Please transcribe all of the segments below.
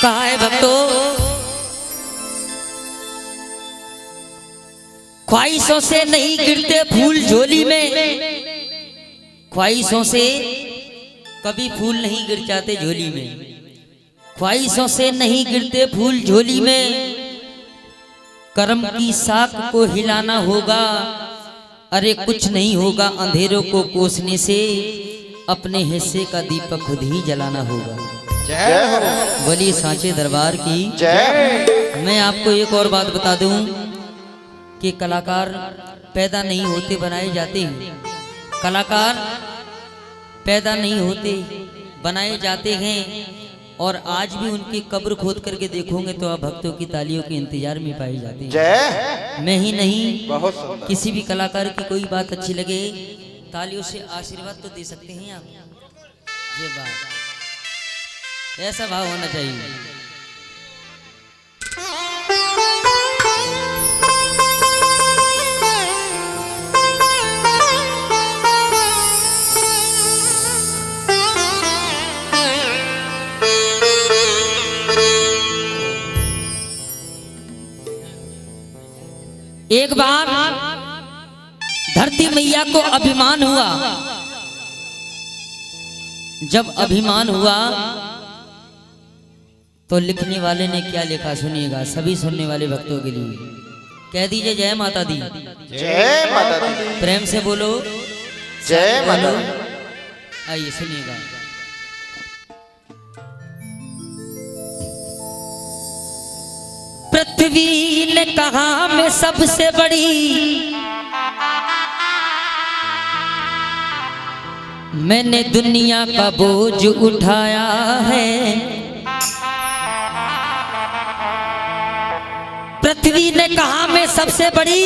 कहा है भक्तों, ख्वाहिशों से नहीं गिरते फूल झोली में, ख्वाहिशों से कभी फूल नहीं गिर जाते झोली में, ख्वाहिशों से नहीं गिरते फूल झोली में, कर्म की साख को हिलाना होगा। अरे कुछ नहीं होगा अंधेरों को कोसने से, अपने हिस्से का दीपक खुद ही जलाना होगा। जय हो। बोलिए सांचे दरबार की जय। मैं आपको एक और बात बता दूं कि कलाकार पैदा नहीं होते बनाए जाते हैं, कलाकार पैदा नहीं होते बनाए जाते हैं। और आज भी उनकी कब्र खोद करके देखोगे तो आप भक्तों की तालियों के इंतजार में पाई जाती है। जय। मैं ही नहीं, बहुत सुंदर। किसी भी कलाकार की कोई बात अच्छी लगे तालियों से आशीर्वाद तो दे सकते हैं आप। ये बात ऐसा भाव होना चाहिए। एक बार धरती मैया को अभिमान हुआ। जब अभिमान हुआ तो लिखने वाले ने क्या लिखा सुनिएगा, सभी सुनने वाले भक्तों के लिए। कह दीजिए जय माता दी। जय माता दी। प्रेम से बोलो जय माता दी। आइए सुनिएगा। पृथ्वी ने कहा मैं सबसे बड़ी, मैंने दुनिया का बोझ उठाया है। पृथ्वी ने कहा मैं सबसे बड़ी,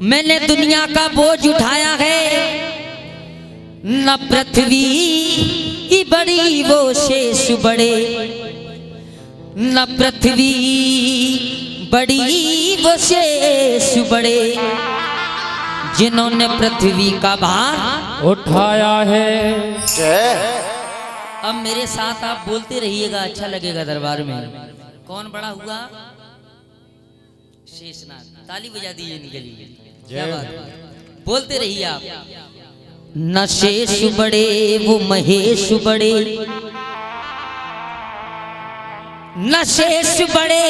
मैंने दुनिया का बोझ उठाया है। न पृथ्वी की बड़ी वो शेष बड़े, न पृथ्वी बड़ी वो शेष बड़े, जिन्होंने पृथ्वी का भार उठाया है। जय। अब मेरे साथ आप बोलते रहिएगा, अच्छा लगेगा दरबार में। कौन बड़ा हुआ? शेषनाग। ताली बजा दीजिए इनके लिए। क्या बात, बोलते रहिए आप। न शेष बड़े वो महेश बड़े, न शेष बड़े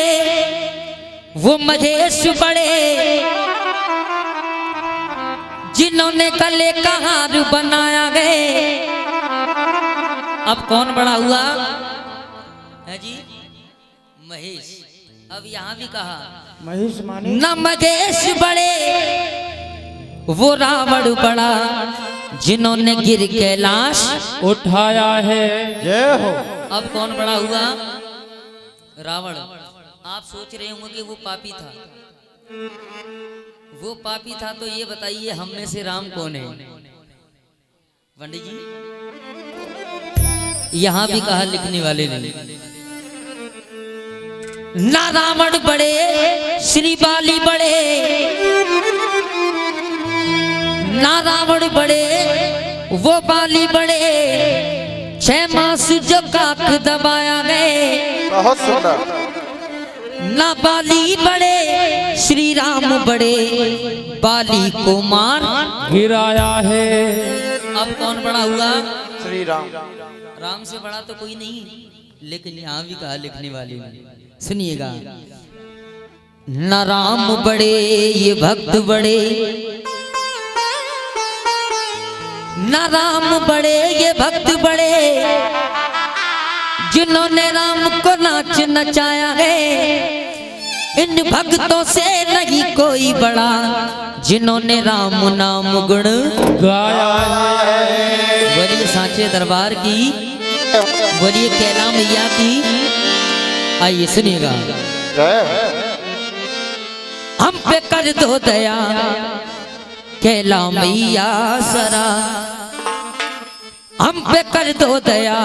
वो महेश बड़े, जिन्होंने कले का हार बनाया गए। अब कौन बड़ा हुआ है जी? महेश। अब यहाँ भी कहा महेश माने न महेश बड़े वो रावण बड़ा, जिन्होंने गिर कैलाश उठाया है। जय हो। अब कौन बड़ा हुआ? रावण। आप सोच रहे होंगे कि वो पापी था, वो पापी था। तो ये बताइए हम में से राम कौन है? पंडित जी यहां भी कहा लिखने वाले ने, ना रावण बड़े श्री बाली बड़े, ना रावण बड़े वो बाली बड़े, 6 मास जो काक दबाया गए। बहुत सुंदर। ना बाली बड़े श्री राम बड़े, बाली को मार गिराया है। अब कौन बड़ा हुआ? श्री राम। राम से बड़ा तो कोई नहीं, लेकिन यहाँ भी कहा लिखने वाले ने, सुनिएगा। न राम बड़े ये भक्त बड़े, न राम बड़े ये भक्त बड़े, जिन्होंने राम को नाच नचाया है। इन भक्तों से नहीं कोई बड़ा, जिन्होंने राम नाम गुण गाया है। बोलिए सांचे दरबार की, बोलिए कैला मैया की। आइए सुनिएगा। हम पे कर दो दया कैला मैया सरा, हम पे कर दो दया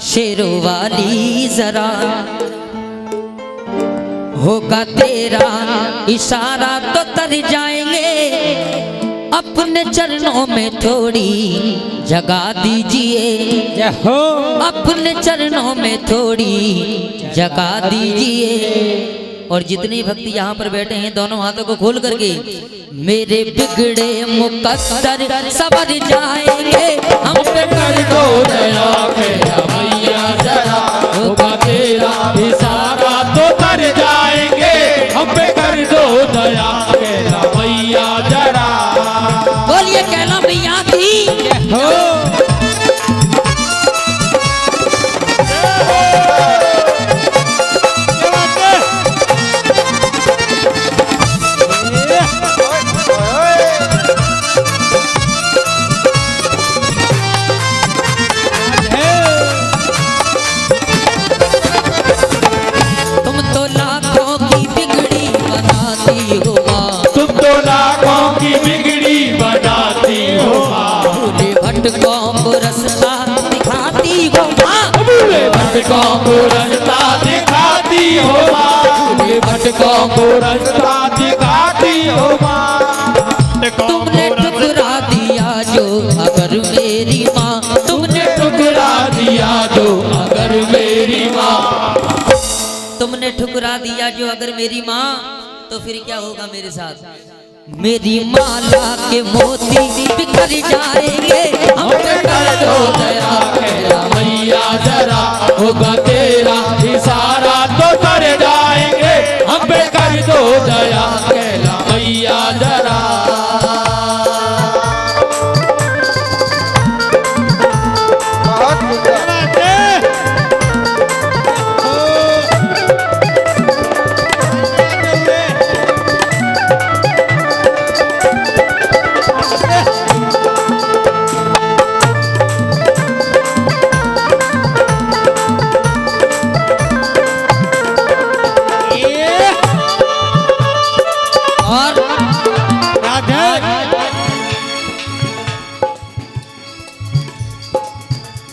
शेरों वाली जरा, होगा तेरा इशारा तो तर जाएंगे, अपने चरणों में थोड़ी जगह दीजिए, जय हो। अपने चरणों में थोड़ी जगह दीजिए। और जितने भक्ति यहाँ पर बैठे हैं दोनों हाथों को खोल करके, मेरे बिगड़े मुकद्दर सवर जाएंगे, हम पे कर दो दया मेरा मैया जरा, होगा तेरा इशारा तो तर जाएंगे, हम पे कर दो दया मेरा मैया जरा। बोलिए कैला मैया की हो। भटकों को रास्ता दिखाती हो माँ, भटकों को रास्ता दिखाती हो माँ, भटकों को रास्ता दिखाती हो माँ। तुमने ठुकरा दिया जो अगर मेरी माँ, तुमने ठुकरा दिया जो अगर मेरी माँ, तुमने ठुकरा दिया जो अगर मेरी माँ, तो फिर क्या होगा मेरे साथ? मेरी माला के मोती बिखर जाएंगे, हम पे कर दो दया मेरा मैया जरा, होगा तेरा इशारा तो तर जाएंगे, हम पे कर दो दया मेरा मैया जरा। बहुत सुंदर।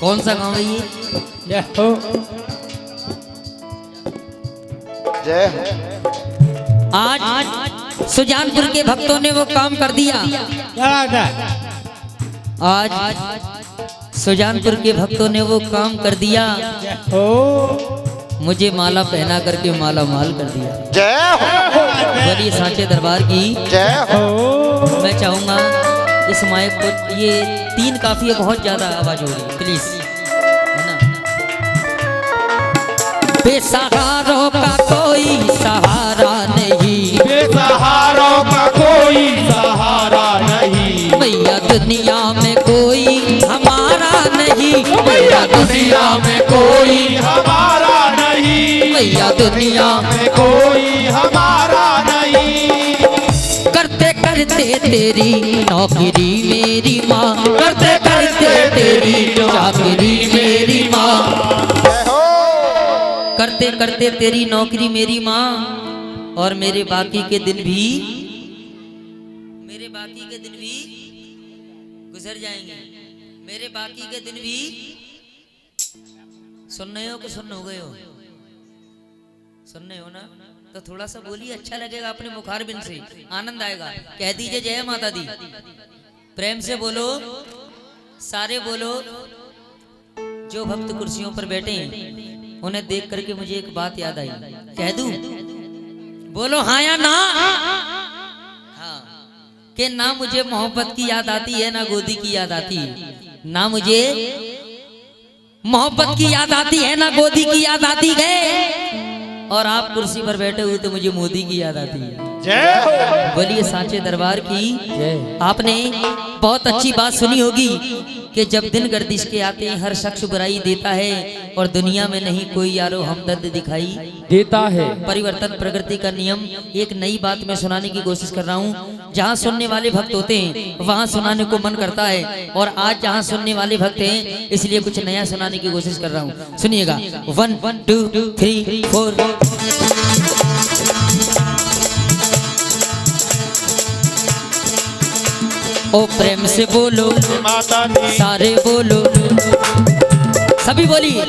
कौन सा गाँव है ये? जय हो। जय हो। आज सुजानपुर के भक्तों ने वो काम कर दिया। आज सुजानपुर के भक्तों ने वो काम कर दिया, मुझे माला पहना करके माला माल कर दिया। जय हो। बोलिए सांचे दरबार की जय हो। मैं चाहूंगा इस माइक को, ये 3 काफी है, बहुत ज्यादा आवाज हो रही है, प्लीज, है ना। बेसहारों का कोई सहारा नहीं, बेसहारों का कोई सहारा नहीं, मैया दुनिया में कोई हमारा नहीं, मैया दुनिया में कोई हमारा नहीं, मैया दुनिया में कोई हमारा नहीं। करते करते तेरी नौकरी मेरी माँ, करते करते तेरी चाकरी मेरी माँ, जय हो। करते करते तेरी नौकरी मेरी माँ, और मेरे बाकी के दिन भी गुजर जाएंगे, मेरे बाकी के दिन भी। सुन रहे हो कि सुन हो गए हो? सुन रहे हो ना? तो थोड़ा सा बोलिए, अच्छा लगेगा, अपने मुखारबिन से आनंद आएगा। कह दीजिए जय माता दी, प्रेम से बोलो, सारे बोलो। जो भक्त कुर्सियों पर बैठे हैं उन्हें देख करके मुझे एक बात याद आई, कह दूं? बोलो हाँ या ना? हाँ, कि ना मुझे मोहब्बत की याद आती है, ना गोदी की याद आती है, ना मुझे मोहब्बत की याद आती है, ना गोदी की याद आती है, और आप कुर्सी पर बैठे हुए तो मुझे मोदी की याद आती है। जय हो। बोलिए सांचे दरबार की। आपने बहुत अच्छी बात सुनी होगी कि जब दिन गर्दिश के आते हैं हर शख्स बुराई देता है, और दुनिया में नहीं कोई यारो हमदर्द दिखाई देता है। परिवर्तन प्रकृति का नियम। एक नई बात मैं सुनाने की कोशिश कर रहा हूँ। जहाँ सुनने वाले भक्त होते हैं वहाँ सुनाने को मन करता है, और आज जहाँ सुनने वाले भक्त हैं इसलिए कुछ नया सुनाने की कोशिश कर रहा हूँ। सुनिएगा, 1 2 3 4। ओ प्रेम से बोलो माता दी। सारे बोलो, सभी बोलिए।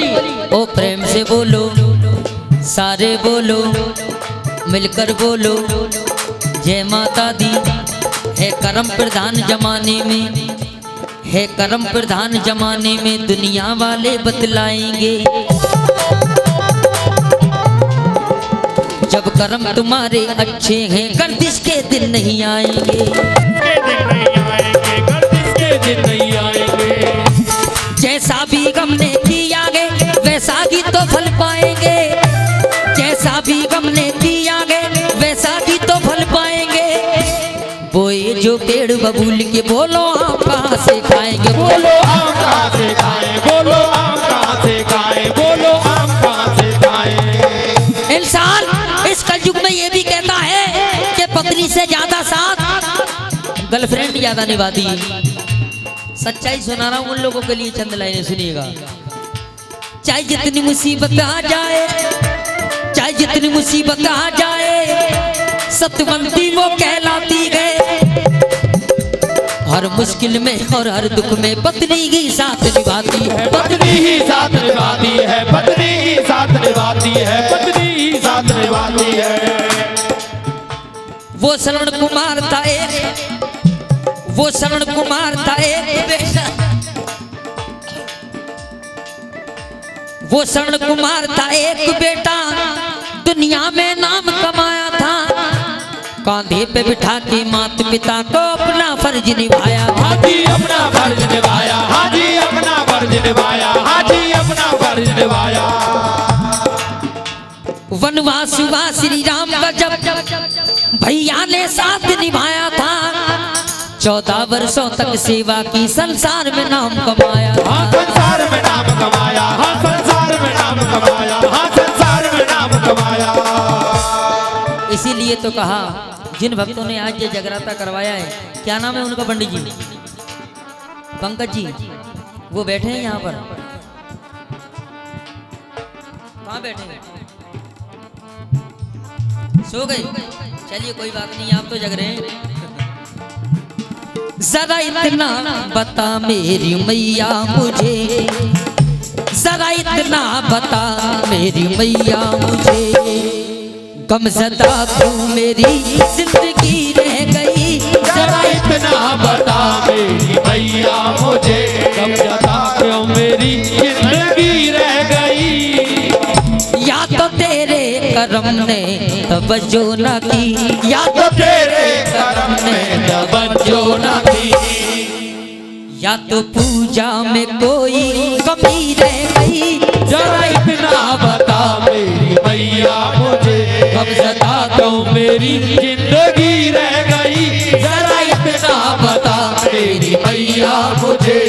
ओ प्रेम से बोलो सारे बोलो, मिलकर बोलो जय माता दी। है कर्म प्रधान जमाने में, है कर्म प्रधान जमाने में दुनिया वाले बतलाएंगे। जब कर्म तुम्हारे अच्छे हैं गर्दिश के दिन नहीं आएंगे, दिन नहीं आएंगे। जैसा भी गम ने किया गे वैसा ही तो फल पाएंगे, जैसा भी गम ने किया गे वैसा ही तो फल पाएंगे। बोए जो पेड़ बबूल के बोलो आम कहाँ से खाएंगे, बोलो आम कहाँ से खाएं, बोलो आम कहाँ से खाएं, बोलो आम कहाँ से खाएं। इंसान इस कलयुग में ये भी कहता है कि पत्नी से ज्यादा साथ गर्लफ्रेंड ज्यादा निभाती है। सच्चाई सुना रहा हूं उन लोगों के लिए, चंद लाइनें सुनिएगा। चाहे जितनी मुसीबत आ जाए, चाहे जितनी मुसीबत आ जाए, सतवंती वो कहलाती है। हर मुश्किल में और हर दुख में पत्नी ही साथ निभाती है, पत्नी ही साथ निभाती है, पत्नी ही साथ निभाती है, पत्नी ही साथ निभाती है। वो श्रवण कुमार था एक, वो श्रवण कुमार था एक बेटा, वो श्रवण कुमार था एक बेटा, दुनिया में नाम कमाया था। कांधे पे बिठा के माता पिता को अपना फर्ज निभाया, हाजी अपना फर्ज निभाया, हाजी अपना फर्ज निभाया, हाजी अपना फर्ज निभाया। वनवास हुआ श्री राम का जब भैया ने साथ निभाया था। 14 वर्षों तक सेवा की, संसार में नाम कमाया, हाँ संसार में नाम कमाया, हाँ संसार में नाम कमाया, हाँ संसार में नाम कमाया। इसीलिए तो कहा जिन भक्तों ने आज ये जगराता करवाया है, क्या नाम है उनका पंडित जी? पंकज जी, वो बैठे हैं यहाँ पर। कहाँ बैठे हैं? सो गए? चलिए कोई बात नहीं, आप तो जग रहे हैं। जरा इतना बता मेरी मैया मुझे, जरा इतना बता मेरी मैया मुझे, गमज़दा क्यों मेरी जिंदगी रह गई। जरा इतना बता मेरी मैया मुझे, गमज़दा क्यों मेरी जिंदगी रह गई। या तो तेरे करम ने तवज्जो न की, या तो तेरे करम ने तवज्जो न की, या तो पूजा में कोई कमी रह गई। जरा इतना बता मेरी मैया मुझे, गमज़दा क्यों मेरी जिंदगी रह गई। जरा इतना बता मेरी मैया मुझे।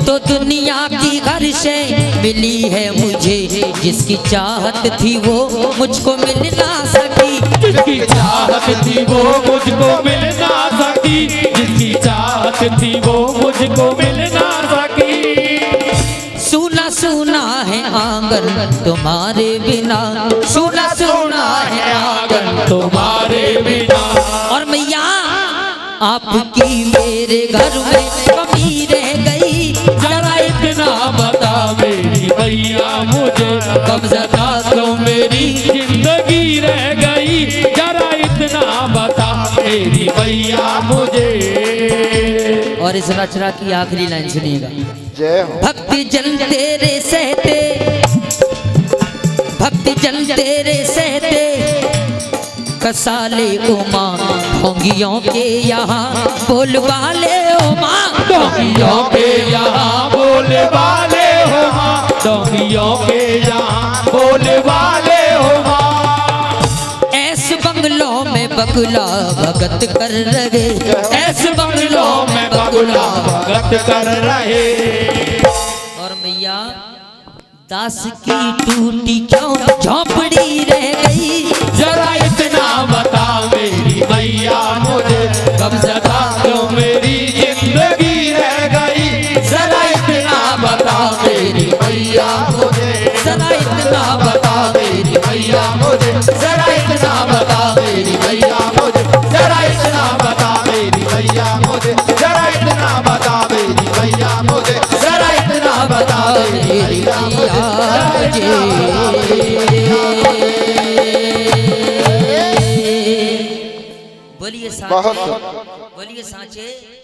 तो दुनिया की घर से मिली है मुझे, जिसकी चाहत थी वो मुझको मिल ना सकी। जिसकी चाहत थी वो मुझको मिल ना सकी, जिसकी चाहत थी वो मुझको मिल ना सकी। सुना सुना है आंगन तुम्हारे बिना, सुना सुना है आंगन तुम्हारे बिना। और मैया आपकी मेरे घर में कमी रह गई। जरा इतना बता मेरी मैया मुझे, गमज़दा क्यों मेरी जिंदगी रह गई। जरा इतना बता मेरी मैया मुझे। और इस रचना की आखिरी लाइन सुनिएगा। जय हो। भक्ति जल तेरे सहते, भक्ति जल तेरे सहते, कसाले उमा ढोंगियों के यहाँ बोल वाले उमा। ढोंगियों के यहाँ बोल वाले हो माँ, ढोंगियों के यहाँ बोल वाले हो माँ। ऐसे बंगलों में बगुला भगत कर रहे, ऐसे बंगलों में बगुला भगत कर रहे। और मैया दास की टूटी क्यों झोंपड़ी रह गई। जरा इतना बता मेरी मैया मुझे। बोलिए बहुत साचे, बोलिए साचे।